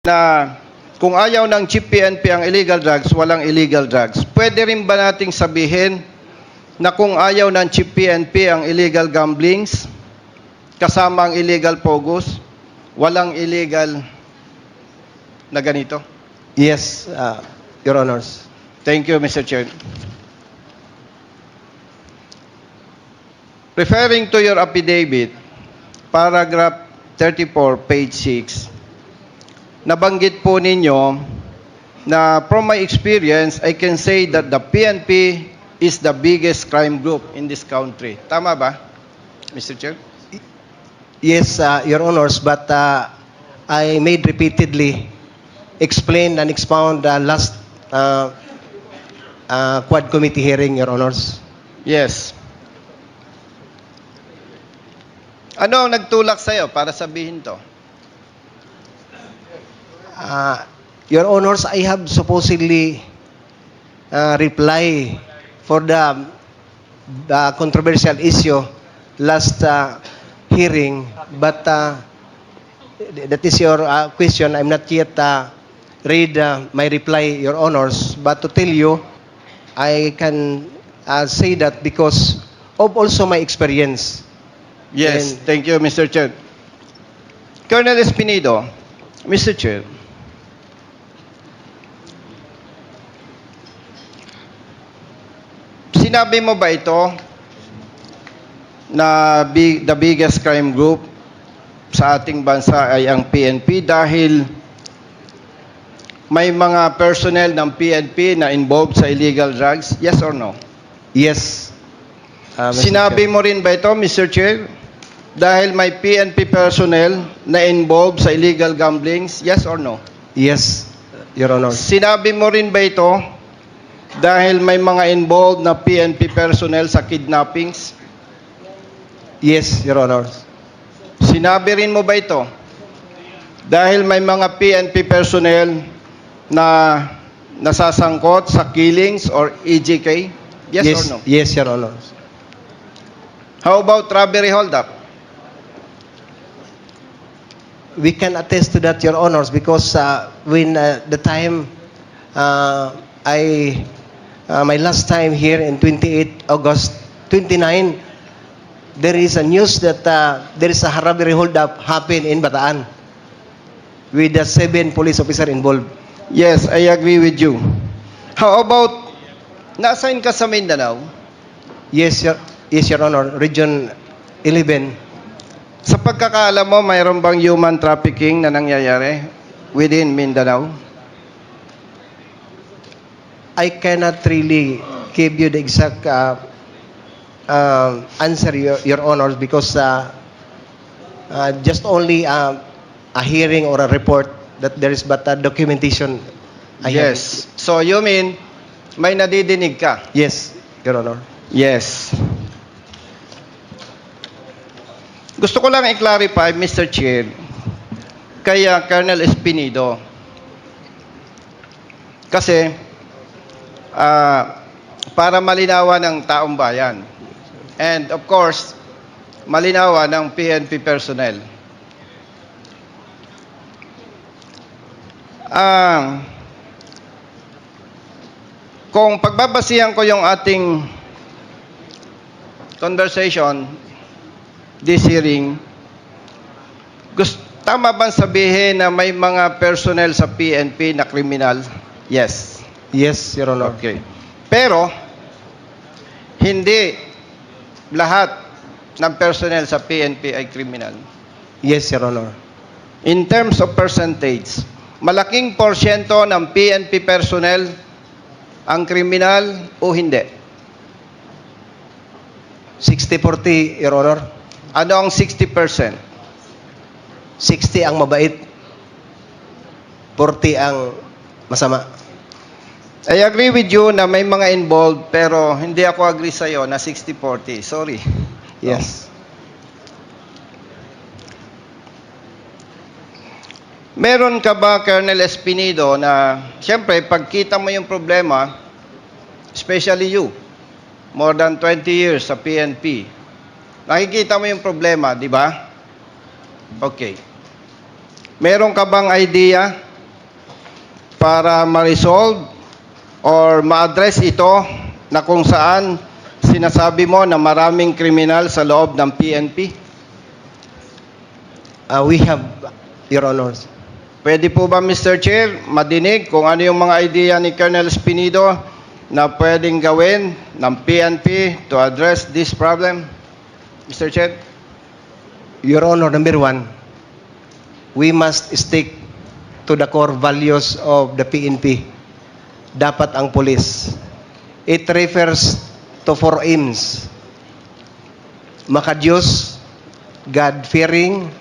na kung ayaw ng Chief PNP ang illegal drugs, walang illegal drugs. Pwede rin ba nating sabihin na kung ayaw ng Chief PNP ang illegal gamblings, kasama ang illegal pogos, walang illegal na ganito? Yes, Your Honors. Thank you, Mr. Chair. Referring to your affidavit, paragraph 34, page 6, nabanggit po ninyo na from my experience, I can say that the PNP is the biggest crime group in this country. Tama ba, Mr. Chair? Yes, Your Honors, but I made repeatedly explain and expound last Quad Committee hearing, Your Honors. Yes. Ano ang nagtulak sa'yo para sabihin to? Your Honors, I have supposedly reply for the controversial issue last hearing, but that is your question. I'm not yet read my reply, Your Honors, but to tell you, I can say that because of also my experience. Yes, And- thank you, Mr. Chair. Colonel Espinido, Mr. Chair, sinabi mo ba ito na the biggest crime group sa ating bansa ay ang PNP dahil may mga personnel ng PNP na involved sa illegal drugs? Yes or no? Yes. Mr. Sinabi Chair. mo rin ba ito, Mr. Chair, dahil may PNP personnel na involved sa illegal gamblings? Yes or no? Yes, Your Honors. Sinabi mo rin ba ito dahil may mga involved na PNP personnel sa kidnappings? Yes, Your Honors. Sinabi rin mo ba ito dahil may mga PNP personnel na nasasangkot sa killings or EJK? Yes, or no? Yes, Your Honors. How about robbery holdup? We can attest to that, Your Honors, because when the time my last time here in 28 August 29, there is a news that there is a robbery holdup happened in Bataan with the 7 police officer involved. Yes, I agree with you. How about, na-assign ka sa Mindanao? Yes, Your Honor, Region 11. Sa pagkakaalam mo, mayroon bang human trafficking na nangyayari within Mindanao? I cannot really give you the exact answer, Your Honors, because just only a hearing or a report that there is but a documentation. Yes. So you mean, may nadidinig ka? Yes, Your Honor. Yes. Gusto ko lang i-clarify, Mr. Chair, kay Colonel Espinido. Kasi, para malinawan ng taong bayan. And of course, malinawan ng PNP personnel. Kung pagbabasihan ko yung ating conversation, this hearing, tama bang sabihin na may mga personnel sa PNP na kriminal? Yes. Yes, Your Honor. Okay. Pero, hindi lahat ng personnel sa PNP ay kriminal. Yes, Your Honor. In terms of percentage, malaking porsyento ng PNP personnel ang kriminal o hindi? 60-40, Your Honor. Ano ang 60%? 60 ang mabait. 40 ang masama. I agree with you na may mga involved pero hindi ako agree sa'yo na 60-40. Sorry. Yes. Meron ka ba, Colonel Espinido, na siyempre pagkita mo yung problema, especially you, more than 20 years sa PNP, nakikita mo yung problema, di ba? Okay. Meron ka bang idea para ma-resolve or ma-address ito na kung saan sinasabi mo na maraming kriminal sa loob ng PNP? We have, Your Honors. Pwede po ba, Mr. Chair, madinig kung ano yung mga idea ni Colonel Espinido na pwedeng gawin ng PNP to address this problem? Mr. Chair? Your Honor, number one, we must stick to the core values of the PNP. Dapat ang police. It refers to four aims. Makadiyos, God-fearing,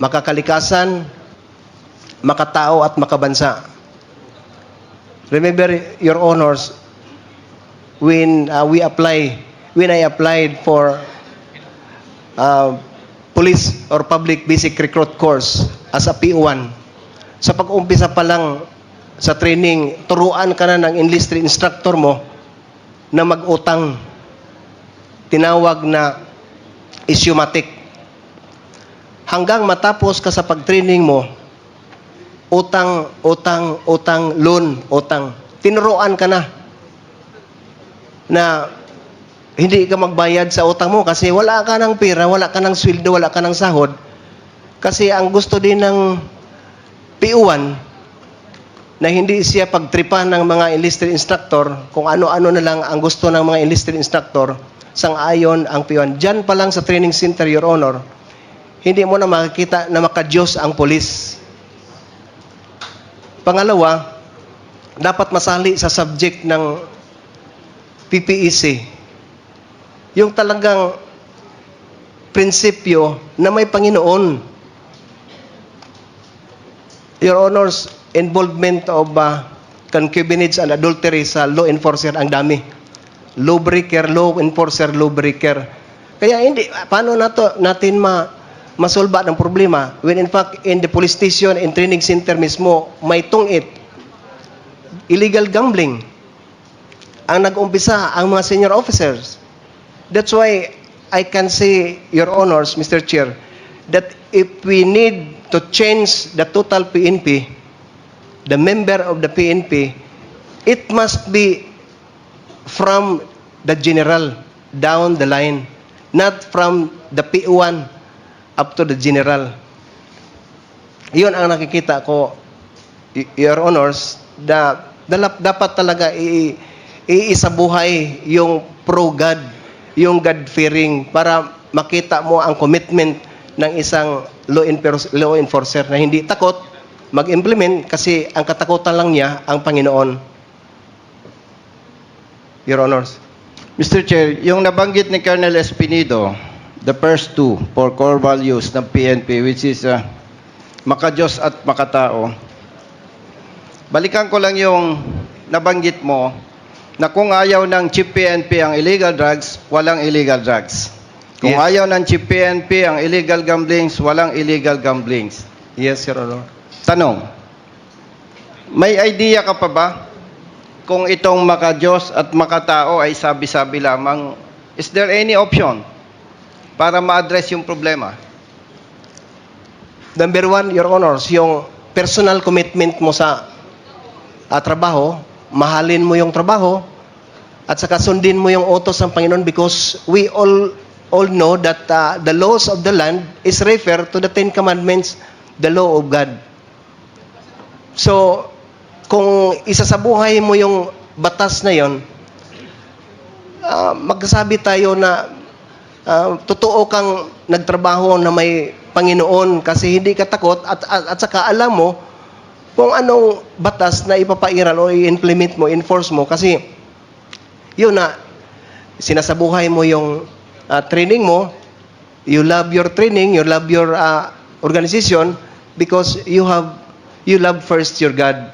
makakalikasan, makatao at makabansa. Remember, Your Honors, when I applied for police or public basic recruit course as a PO1, sa pag-umpisa pa lang sa training, turuan ka na ng enlisted instructor mo na mag-utang. Tinawag na issuematic. Hanggang matapos ka sa pag-training mo, utang, loan, utang. Tinuruan ka na hindi ka magbayad sa utang mo kasi wala ka ng pera, wala ka ng sweldo, wala ka ng sahod. Kasi ang gusto din ng PO1 na hindi siya pagtripan ng mga enlisted instructor, kung ano-ano na lang ang gusto ng mga enlisted instructor, sang-ayon ang PO1. Diyan pa lang sa training center, Your Honor, hindi mo na makikita na makadiyos ang polis. Pangalawa, dapat masali sa subject ng PPEC yung talagang prinsipyo na may Panginoon. Your Honors, involvement of concubinage and adultery sa law enforcer ang dami. Lawbreaker, law enforcer, lawbreaker. Kaya paano natin masolba ng problema when in fact in the police station and training center mismo may tungit. Illegal gambling ang nag-umpisa ang mga senior officers. That's why I can say, Your Honors, Mr. Chair, that if we need to change the total PNP, the member of the PNP, it must be from the general down the line, not from the PO1 up to the general. Yun ang nakikita ko, Your Honors, dapat talaga iisabuhay yung pro-God, yung God-fearing para makita mo ang commitment ng isang law enforcer na hindi takot mag-implement kasi ang katakutan lang niya ang Panginoon. Your Honors. Mr. Chair, yung nabanggit ni Colonel Espinido, the first two for core values ng PNP, which is makadiyos at makatao. Balikan ko lang yung nabanggit mo na kung ayaw ng Chief PNP ang illegal drugs, walang illegal drugs. Kung Yes. ayaw ng Chief PNP ang illegal gamblings, walang illegal gamblings. Yes, Your Honor. Tanong, may idea ka pa ba kung itong makadiyos at makatao ay sabi-sabi lamang? Is there any option para ma-address yung problema? Number one, Your Honors, yung personal commitment mo sa trabaho, mahalin mo yung trabaho, at saka sundin mo yung utos ng Panginoon because we all know that the laws of the land is referred to the Ten Commandments, the law of God. So, kung isasabuhay mo yung batas na yon, magsasabi tayo na totoo kang nagtrabaho na may Panginoon kasi hindi ka takot at saka alam mo kung anong batas na ipapairal o i-implement mo, enforce mo kasi yun na sinasabuhay mo yung training mo, you love your training, you love your organization because you love first your God,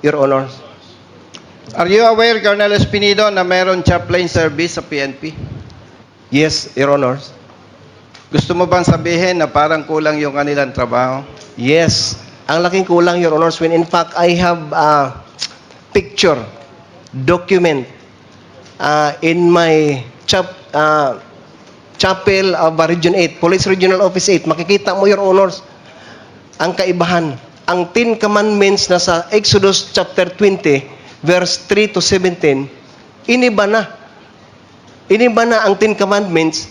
Your Honor. Are you aware, Colonel Espinido, na meron chaplain service sa PNP? Yes, Your Honor. Gusto mo bang sabihin na parang kulang yung kanilang trabaho? Yes. Ang laking kulang, Your Honors, when in fact I have a picture, document in my chapel of Region 8, Police Regional Office 8. Makikita mo, Your Honors, ang kaibahan. ang 10 Commandments na sa Exodus chapter 20, verse 3 to 17, iniba na. Iniba na ang 10 Commandments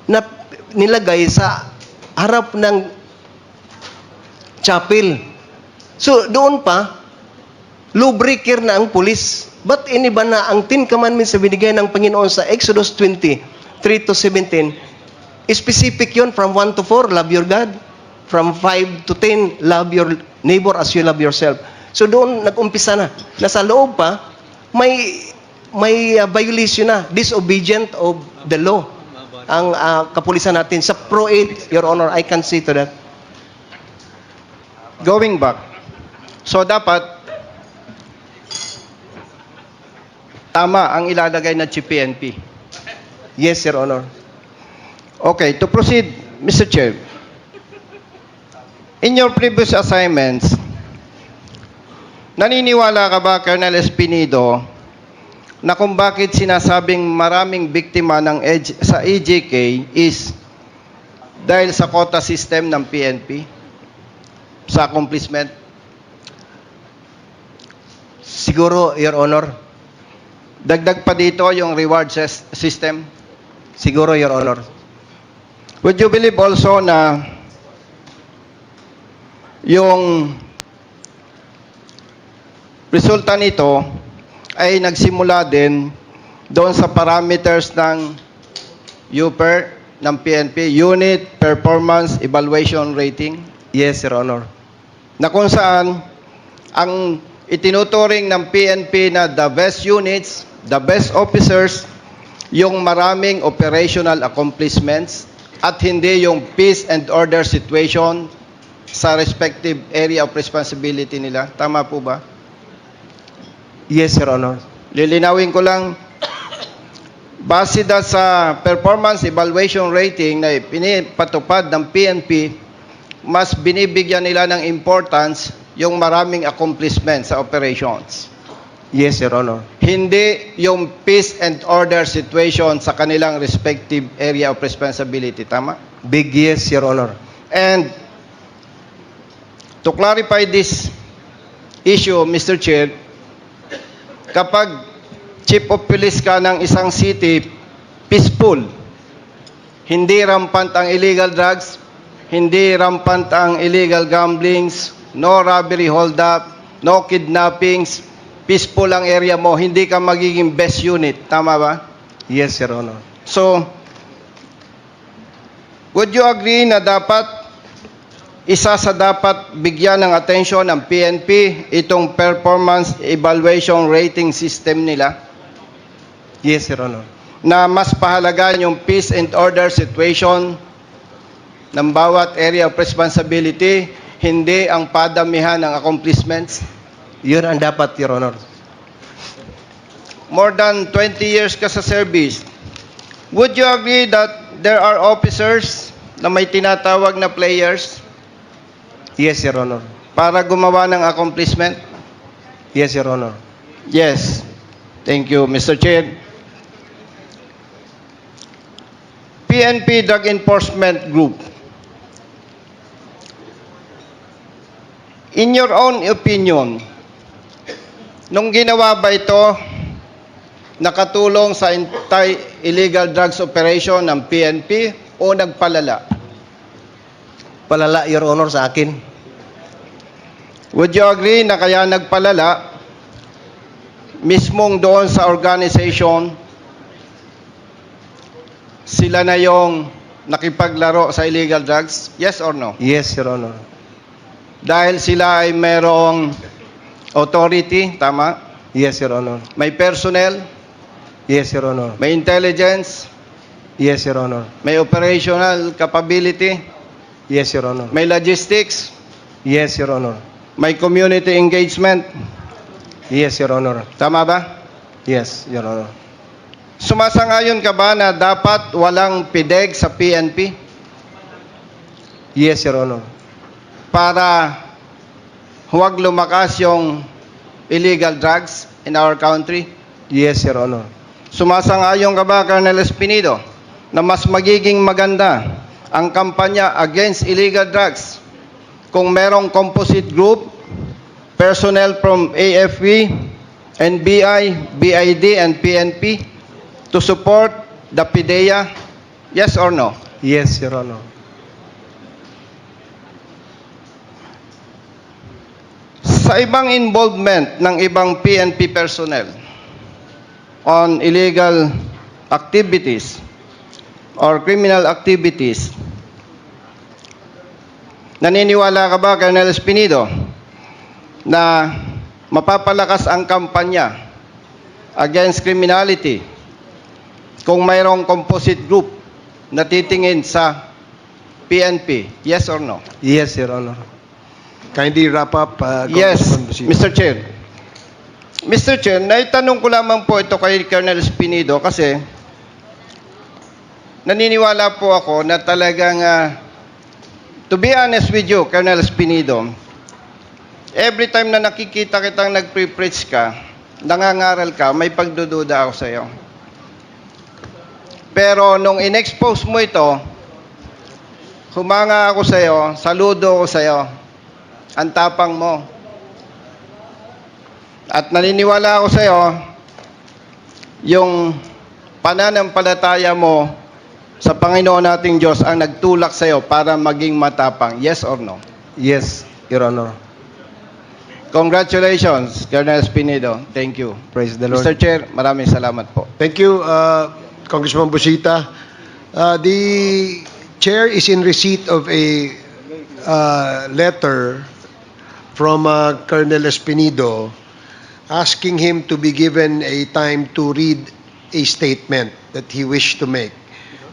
na nilagay sa harap ng chapel. So, doon pa, lawbreaker na ang pulis. But iniba na ang 10 Commandments na binigay ng Panginoon sa Exodus 20, 3 to 17. Specific yun from 1 to 4, love your God. From 5 to 10, love your neighbor as you love yourself. So doon nag-umpisa na. Nasa loob pa, may violation na, disobedient of the law. Ang kapulisan natin. Sa Pro 8, Your Honor, I can see to that. Going back. So dapat tama ang ilalagay na PNP. Yes, Your Honor. Okay, to proceed, Mr. Chair. In your previous assignments, naniniwala ka ba, Colonel Espinido, na kung bakit sinasabing maraming biktima ng sa EJK is dahil sa quota system ng PNP? Sa accomplishment? Siguro, Your Honor. Dagdag pa dito yung reward system? Siguro, Your Honor. Would you believe also na yung resulta nito ay nagsimula din doon sa parameters ng UPER, ng PNP, Unit Performance Evaluation Rating, Yes, Your Honor. na kung saan ang itinuturing ng PNP na the best units, the best officers, yung maraming operational accomplishments at hindi yung peace and order situation sa respective area of responsibility nila. Tama po ba? Yes, Your Honor. Lilinawin ko lang, base sa performance evaluation rating na pinipatupad ng PNP, mas binibigyan nila ng importance yung maraming accomplishments sa operations. Yes, Your Honor. Hindi yung peace and order situation sa kanilang respective area of responsibility. Tama? Big yes, Your Honor. And to clarify this issue, Mr. Chair, kapag chief of police ka ng isang city, peaceful, hindi rampant ang illegal drugs, hindi rampant ang illegal gamblings, no robbery hold-up, no kidnappings, peaceful ang area mo, hindi ka magiging best unit. Tama ba? Yes, Your Honor. So, would you agree na dapat isa sa dapat bigyan ng atensyon ng PNP itong performance evaluation rating system nila Yes, Your Honor. na mas pahalagaan yung peace and order situation ng bawat area of responsibility, hindi ang padamihan ng accomplishments? Yun ang dapat, Your Honor. More than 20 years ka sa service, would you agree that there are officers na may tinatawag na players Yes, Your Honor. para gumawa ng accomplishment? Yes, Your Honor. Yes. Thank you, Mr. Chair. PNP Drug Enforcement Group. In your own opinion, nung ginawa ba ito, nakatulong sa anti-illegal drugs operation ng PNP o nagpalala? Palala, Your Honor, sa akin. Would you agree na kaya nagpalala mismong doon sa organization, sila na yung nakipaglaro sa illegal drugs? Yes or no? Yes, Your Honor. Dahil sila ay merong authority, tama? Yes, Your Honor. May personnel, Yes, Your Honor. may intelligence, Yes, Your Honor. may operational capability, Yes, Your Honor. may logistics, Yes, Your Honor. may community engagement. Yes, Your Honor. Tama ba? Yes, Your Honor. Sumasangayon ka ba na dapat walang PIDEG sa PNP Yes, Your Honor. para huwag lumakas yung illegal drugs in our country? Yes, Your Honor. Sumasangayon ka ba, Colonel Espinido, na mas magiging maganda ang kampanya against illegal drugs kung merong composite group, personnel from AFP, NBI, BID, and PNP to support the PIDEA? Yes or no? Yes, Your Honor. Sa ibang involvement ng ibang PNP personnel on illegal activities or criminal activities, naniniwala ka ba, Colonel Espinido, na mapapalakas ang kampanya against criminality kung mayroong composite group na titingin sa PNP? Yes or no? Yes, Your Honor. Kindly wrap up, Yes, Congressman Busita. Mr. Chair. Mr. Chair, naitanong ko lamang po ito kay Colonel Espinido kasi naniniwala po ako na talagang, to be honest with you, Colonel Espinido, every time na nakikita kitang nagpre-preach ka, nangangaral ka, may pagdududa ako sa iyo. Pero nung in-expose mo ito, humanga ako sa iyo, saludo ako sa iyo. Ang tapang mo. At naniniwala ako sa iyo, yung pananampalataya mo sa Panginoon nating Diyos ang nagtulak sa iyo para maging matapang. Yes or no? Yes, Your Honor. Congratulations, Colonel Espinido. Thank you. Praise the Lord. Mr. Chair, maraming salamat po. Thank you, Congressman Busita. The chair is in receipt of a letter from Colonel Espinido asking him to be given a time to read a statement that he wished to make.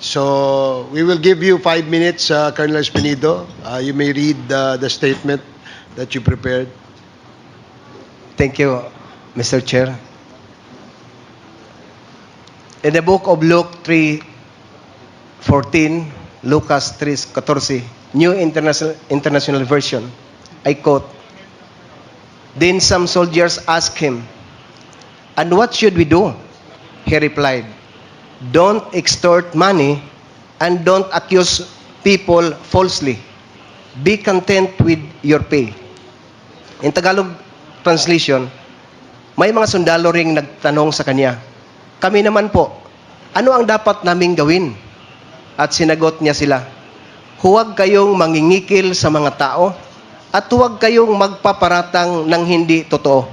So we will give you 5 minutes, Colonel Espinido. You may read the statement that you prepared. Thank you, Mr. Chair. In the book of Luke 3:14, Lucas 3:14, New International Version, I quote, "Then some soldiers asked him, 'And what should we do?' He replied, 'Don't extort money and don't accuse people falsely. Be content with your pay.'" In Tagalog translation, may mga sundalo ring nagtanong sa kanya, "Kami naman po, ano ang dapat naming gawin?" At sinagot niya sila, "Huwag kayong mangingikil sa mga tao at huwag kayong magpaparatang ng hindi totoo.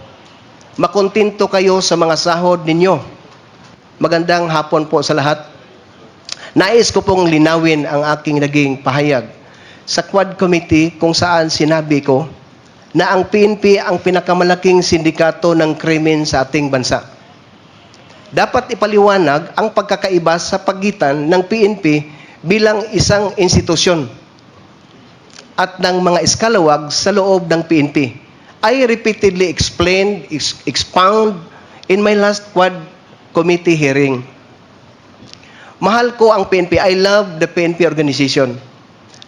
Makontento kayo sa mga sahod ninyo." Magandang hapon po sa lahat. Nais ko pong linawin ang aking naging pahayag sa Quad Committee kung saan sinabi ko na ang PNP ang pinakamalaking sindikato ng krimen sa ating bansa. Dapat ipaliwanag ang pagkakaiba sa pagitan ng PNP bilang isang institusyon at ng mga eskalawag sa loob ng PNP. I repeatedly expound in my last Quad Committee hearing. Mahal ko ang PNP. I love the PNP organization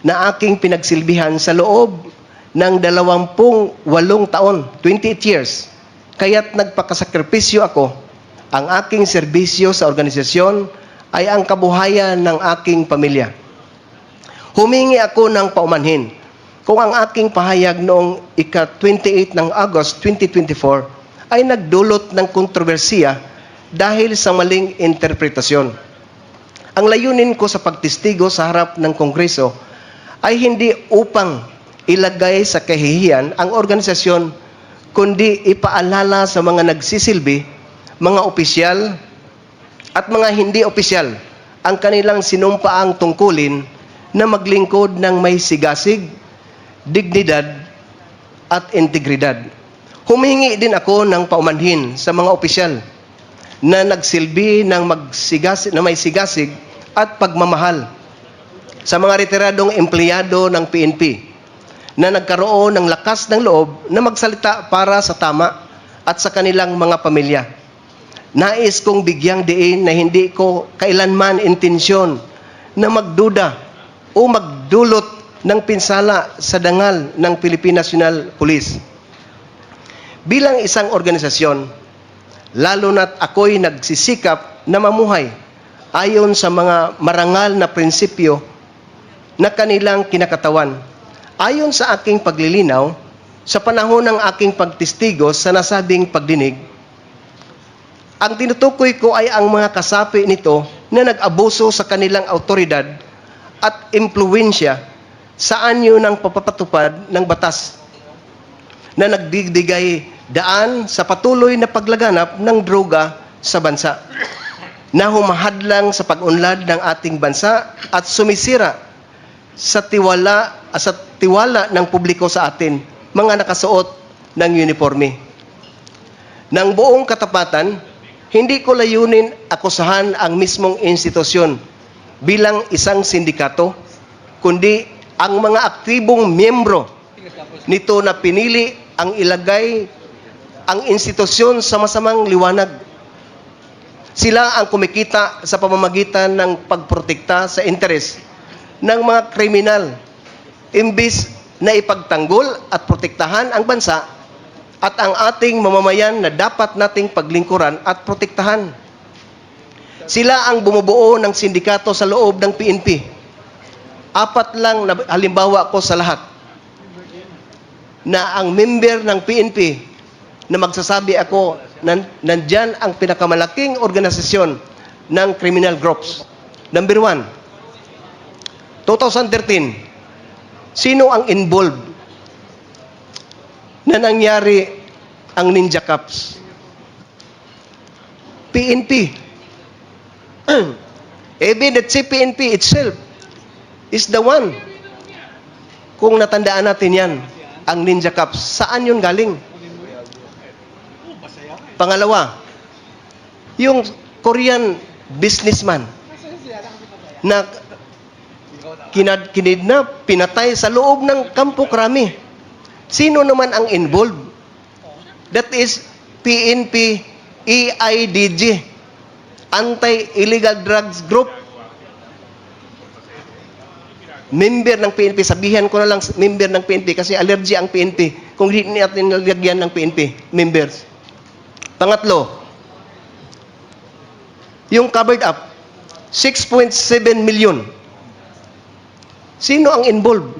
na aking pinagsilbihan sa loob ng 28 taon, 28 years. Kaya't nagpakasakripisyo ako. Ang aking serbisyo sa organisasyon ay ang kabuhayan ng aking pamilya. Humingi ako ng paumanhin kung ang aking pahayag noong ika-28 ng August 2024 ay nagdulot ng kontrobersiya dahil sa maling interpretasyon. Ang layunin ko sa pagtistigo sa harap ng Kongreso ay hindi upang ilagay sa kahihiyan ang organisasyon, kundi ipaalala sa mga nagsisilbi, mga opisyal at mga hindi opisyal ang kanilang sinumpaang tungkulin na maglingkod ng may sigasig, dignidad at integridad. Humingi din ako ng paumanhin sa mga opisyal na nagsilbi ng may sigasig at pagmamahal sa mga retiradong empleyado ng PNP na nagkaroon ng lakas ng loob na magsalita para sa tama at sa kanilang mga pamilya. Nais kong bigyang diin na hindi ko kailanman intensyon na magduda o magdulot ng pinsala sa dangal ng Philippine National Police. Bilang isang organisasyon, lalo na't ako'y nagsisikap na mamuhay ayon sa mga marangal na prinsipyo na kanilang kinakatawan, Ayon sa aking paglilinaw, sa panahon ng aking pagtistigo sa nasabing pagdinig, ang tinutukoy ko ay ang mga kasapi nito na nag-abuso sa kanilang autoridad at impluwensya sa anyo ng papapatupad ng batas na nagdidikay daan sa patuloy na paglaganap ng droga sa bansa na humahadlang sa pag-unlad ng ating bansa at sumisira sa tiwala ng publiko sa atin, mga nakasuot ng uniforme. Nang buong katapatan, hindi ko layunin akusahan ang mismong institusyon bilang isang sindikato, kundi ang mga aktibong miyembro nito na pinili ang ilagay ang institusyon sa masamang liwanag. Sila ang kumikita sa pamamagitan ng pagprotekta sa interes ng mga kriminal, imbis na ipagtanggol at protektahan ang bansa at ang ating mamamayan na dapat nating paglingkuran at protektahan. Sila ang bumubuo ng sindikato sa loob ng PNP. 4 lang na halimbawa ko sa lahat na ang member ng PNP na magsasabi ako nandyan ang pinakamalaking organisasyon ng criminal groups. Number 1, 2013, sino ang involved na nangyari ang Ninja Cups? PNP. Even that si PNP itself is the one. Kung natandaan natin yan, ang Ninja Cups, saan yun galing? Pangalawa, yung Korean businessman na kinidnap, pinatay sa loob ng Kampo Krami. Sino naman ang involved? That is PNP EIDG, Anti-Illegal Drugs Group. Member ng PNP, sabihan ko na lang member ng PNP kasi allergy ang PNP kung hindi natin nilagyan ng PNP members. Pangatlo, yung covered up, 6.7 million. Sino ang involved?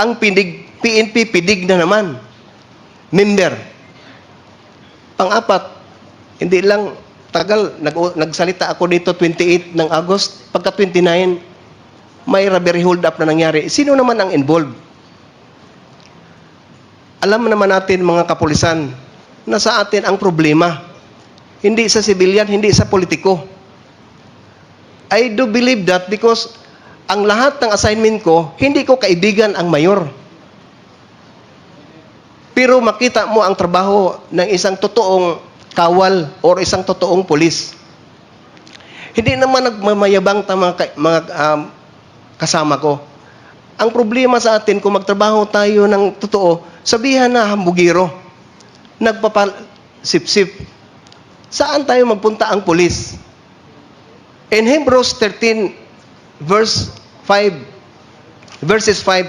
Ang PNP, pidig na naman. Member. Pang-apat, hindi lang tagal, nagsalita ako dito 28 ng August, pagka 29, may robbery hold up na nangyari. Sino naman ang involved? Alam naman natin mga kapulisan na sa atin ang problema. Hindi sa civilian, hindi sa politiko. I do believe that because ang lahat ng assignment ko, hindi ko kaibigan ang mayor. Pero makita mo ang trabaho ng isang totoong kawal or isang totoong pulis. Hindi naman nagmamayabang mga kasama ko. Ang problema sa atin, kung magtrabaho tayo ng totoo, sabihan na hambugiro, nagpapasip-sip. Saan tayo magpunta ang pulis? In Hebrews 13, verses 5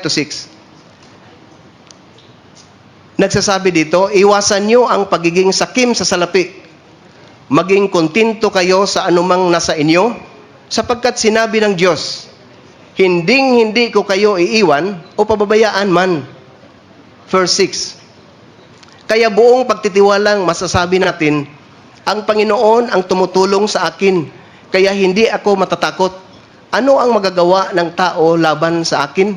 to 6, nagsasabi dito, iwasan nyo ang pagiging sakim sa salapi. Maging kontento kayo sa anumang nasa inyo, sapagkat sinabi ng Diyos, hindi ko kayo iiwan o pababayaan man. Verse 6, kaya buong pagtitiwalang masasabi natin, ang Panginoon ang tumutulong sa akin, kaya hindi ako matatakot. Ano ang magagawa ng tao laban sa akin?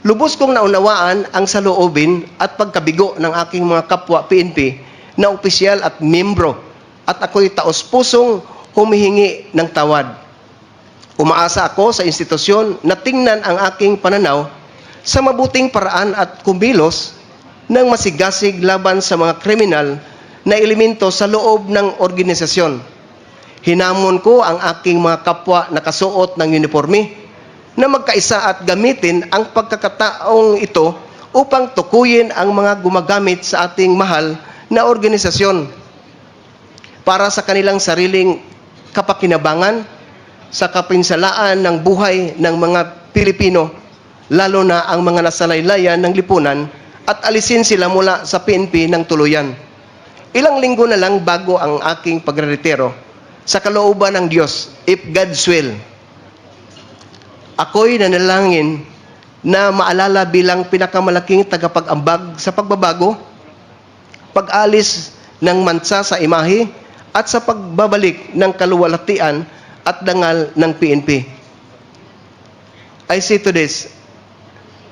Lubos kong naunawaan ang saloobin at pagkabigo ng aking mga kapwa PNP na opisyal at membro, at ako'y taos-pusong humihingi ng tawad. Umaasa ako sa institusyon na tingnan ang aking pananaw sa mabuting paraan at kumilos ng masigasig laban sa mga kriminal na elemento sa loob ng organisasyon. Hinamon ko ang aking mga kapwa na kasuot ng uniforme na magkaisa at gamitin ang pagkakataong ito upang tukuyin ang mga gumagamit sa ating mahal na organisasyon para sa kanilang sariling kapakinabangan sa kapinsalaan ng buhay ng mga Pilipino, lalo na ang mga nasalaylayan ng lipunan, at alisin sila mula sa PNP ng tuluyan. Ilang linggo na lang bago ang aking pagreretiro, sa kalooban ng Diyos, if God's will, ako'y nanalangin na maalala bilang pinakamalaking tagapag-ambag sa pagbabago, pag-alis ng mansa sa imahe, at sa pagbabalik ng kaluwalhatian at dangal ng PNP. I say to this,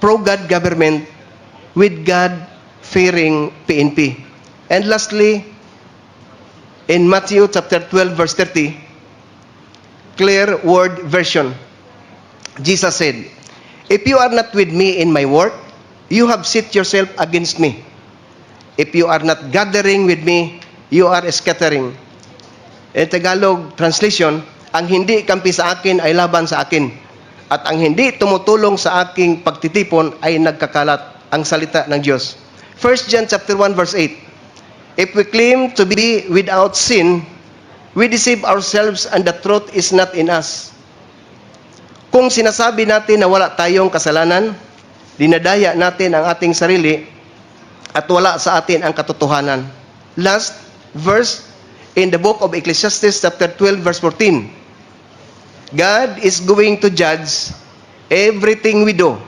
pro-God government with God-fearing PNP. And lastly, in Matthew chapter 12 verse 30, clear word version, Jesus said, "If you are not with me in my work, you have set yourself against me. If you are not gathering with me, you are scattering." In Tagalog translation, ang hindi kampi sa akin ay laban sa akin, at ang hindi tumutulong sa aking pagtitipon ay nagkakalat. Ang salita ng Diyos. 1 John chapter 1 verse 8. If we claim to be without sin, we deceive ourselves and the truth is not in us. Kung sinasabi natin na wala tayong kasalanan, dinadaya natin ang ating sarili at wala sa atin ang katotohanan. Last verse in the book of Ecclesiastes chapter 12 verse 14. God is going to judge everything we do,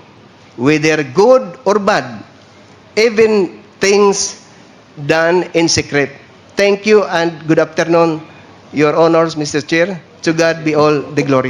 whether good or bad, even things done in secret. Thank you and good afternoon, Your Honors, Mr. Chair. To God be all the glory.